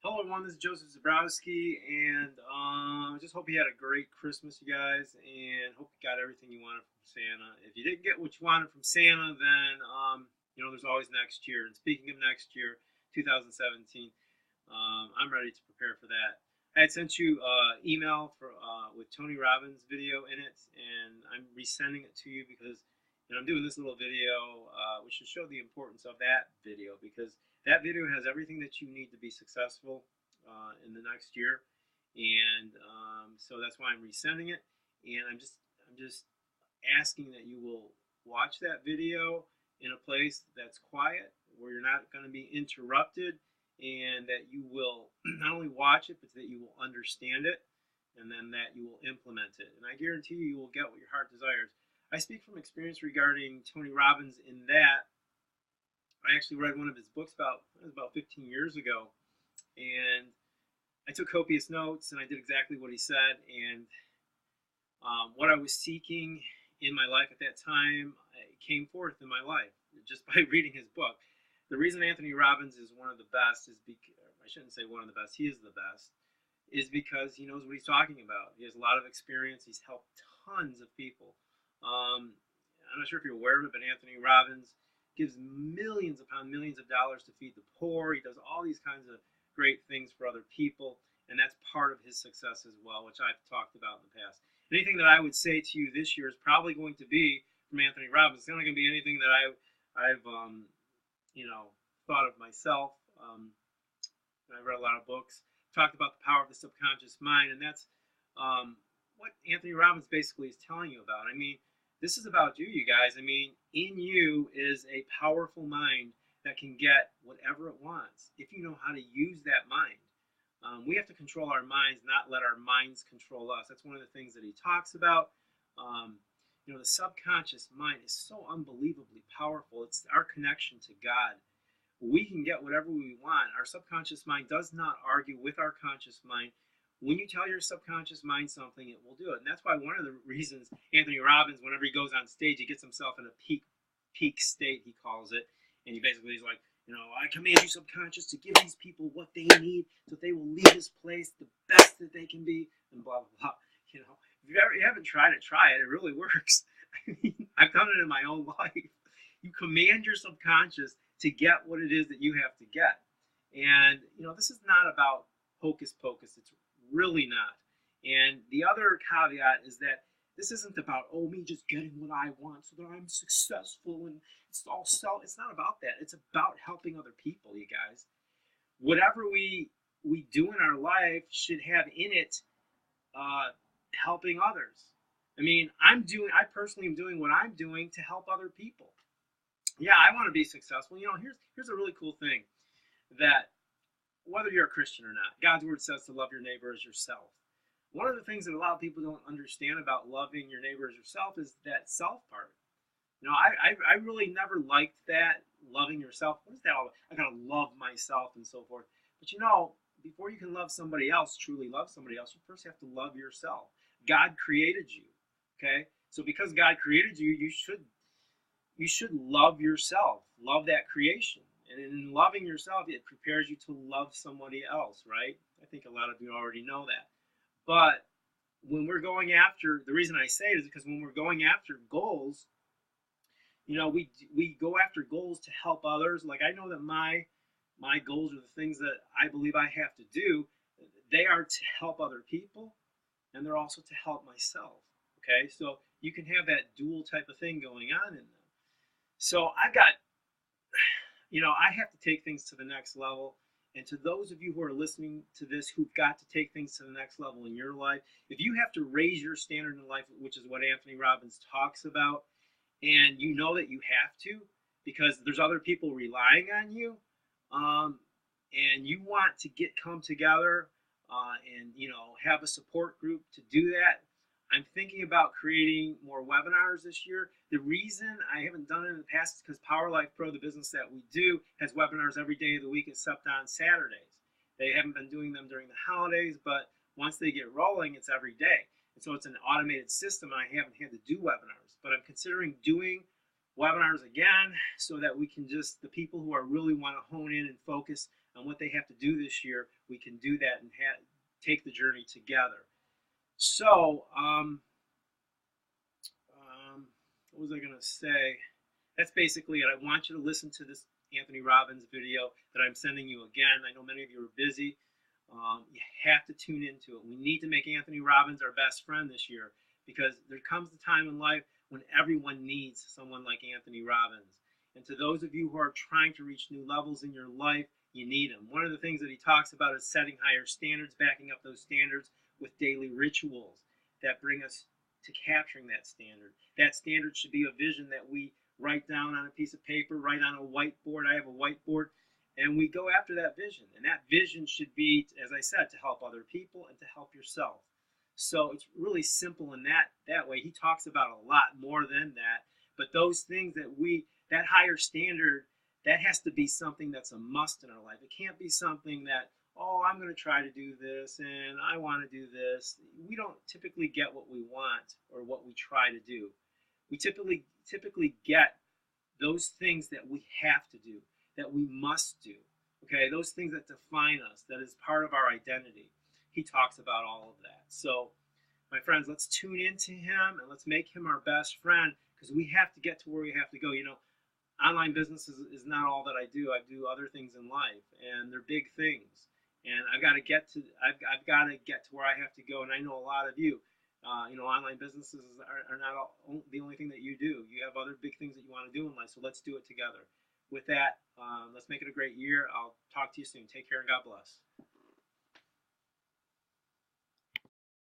Hello everyone, this is Joseph Zabrowski, and I just hope you had a great Christmas, you guys, and hope you got everything you wanted from Santa. If you didn't get what you wanted from Santa, then there's always next year. And speaking of next year, 2017, I'm ready to prepare for that. I had sent you email for with Tony Robbins video in it, and I'm resending it to you because I'm doing this little video, which should show the importance of that video because that video has everything that you need to be successful in the next year, and so that's why I'm resending it. And I'm just asking that you will watch that video in a place that's quiet, where you're not going to be interrupted, and that you will not only watch it, but that you will understand it, and then that you will implement it. And I guarantee you will get what your heart desires. I speak from experience regarding Tony Robbins in that I actually read one of his books about 15 years ago, and I took copious notes and I did exactly what he said. And what I was seeking in my life at that time came forth in my life just by reading his book. The reason Anthony Robbins is one of the best is because, I shouldn't say one of the best, he is the best, is because he knows what he's talking about. He has a lot of experience. He's helped tons of people. I'm not sure if you're aware of it, but Anthony Robbins gives millions upon millions of dollars to feed the poor. He does all these kinds of great things for other people, and that's part of his success as well, which I've talked about in the past. Anything that I would say to you this year is probably going to be from Anthony Robbins. It's not going to be anything that I've thought of myself. I've read a lot of books, talked about the power of the subconscious mind, and that's what Anthony Robbins basically is telling you about. I mean, this is about you guys. I mean, in you is a powerful mind that can get whatever it wants if you know how to use that mind. We have to control our minds, not let our minds control us. That's one of the things that he talks about. The subconscious mind is so unbelievably powerful. It's our connection to God. We can get whatever we want. Our subconscious mind does not argue with our conscious mind. When you tell your subconscious mind something, it will do it. And that's why one of the reasons Anthony Robbins, whenever he goes on stage, he gets himself in a peak state, he calls it. And he's like, I command you, subconscious, to give these people what they need so they will leave this place the best that they can be, and blah, blah, blah. If you haven't tried it, try it. It really works. I mean, I've done it in my own life. You command your subconscious to get what it is that you have to get. And, this is not about hocus pocus. It's really not. And the other caveat is that this isn't about, me just getting what I want so that I'm successful and it's all self. It's not about that. It's about helping other people, you guys. Whatever we do in our life should have in it helping others. I mean, I personally am doing what I'm doing to help other people. Yeah, I want to be successful. Here's a really cool thing, that whether you're a Christian or not, God's word says to love your neighbor as yourself. One of the things that a lot of people don't understand about loving your neighbor as yourself is that self part. I really never liked that, loving yourself. What is that all about? I gotta love myself and so forth. But before you can love somebody else, truly love somebody else, you first have to love yourself. God created you. Okay? So because God created you, you should love yourself. Love that creation. And in loving yourself, it prepares you to love somebody else, right? I think a lot of you already know that. But when we're going after, the reason I say it is because when we're going after goals, we go after goals to help others. Like, I know that my goals are the things that I believe I have to do. They are to help other people, and they're also to help myself. Okay, so you can have that dual type of thing going on in them. So I have to take things to the next level. And to those of you who are listening to this, who've got to take things to the next level in your life, if you have to raise your standard in life, which is what Anthony Robbins talks about, and you know that you have to, because there's other people relying on you, and you want to come together and have a support group to do that, I'm thinking about creating more webinars this year. The reason I haven't done it in the past is because Powerlife Pro, the business that we do, has webinars every day of the week except on Saturdays. They haven't been doing them during the holidays, but once they get rolling, it's every day. And so it's an automated system, and I haven't had to do webinars. But I'm considering doing webinars again so that we can the people who are really want to hone in and focus on what they have to do this year, we can do that and take the journey together. So, what was I going to say? That's basically it. I want you to listen to this Anthony Robbins video that I'm sending you again. I know many of you are busy. You have to tune into it. We need to make Anthony Robbins our best friend this year, because there comes a time in life when everyone needs someone like Anthony Robbins. And to those of you who are trying to reach new levels in your life, you need him. One of the things that he talks about is setting higher standards, backing up those standards with daily rituals that bring us to capturing that standard. That standard should be a vision that we write down on a piece of paper, write on a whiteboard. I have a whiteboard. And we go after that vision. And that vision should be, as I said, to help other people and to help yourself. So it's really simple in that way. He talks about a lot more than that. But those things that higher standard, that has to be something that's a must in our life. It can't be something that, oh, I'm going to try to do this and I want to do this. We don't typically get what we want or what we try to do. We typically get those things that we have to do, that we must do. Okay, those things that define us, that is part of our identity. He talks about all of that. So, my friends, let's tune into him and let's make him our best friend, because we have to get to where we have to go. You know, online business is not all that I do. I do other things in life, and they're big things. And I've got to get to where I have to go. And I know a lot of you, online businesses are not the only thing that you do. You have other big things that you want to do in life. So let's do it together. With that, let's make it a great year. I'll talk to you soon. Take care and God bless.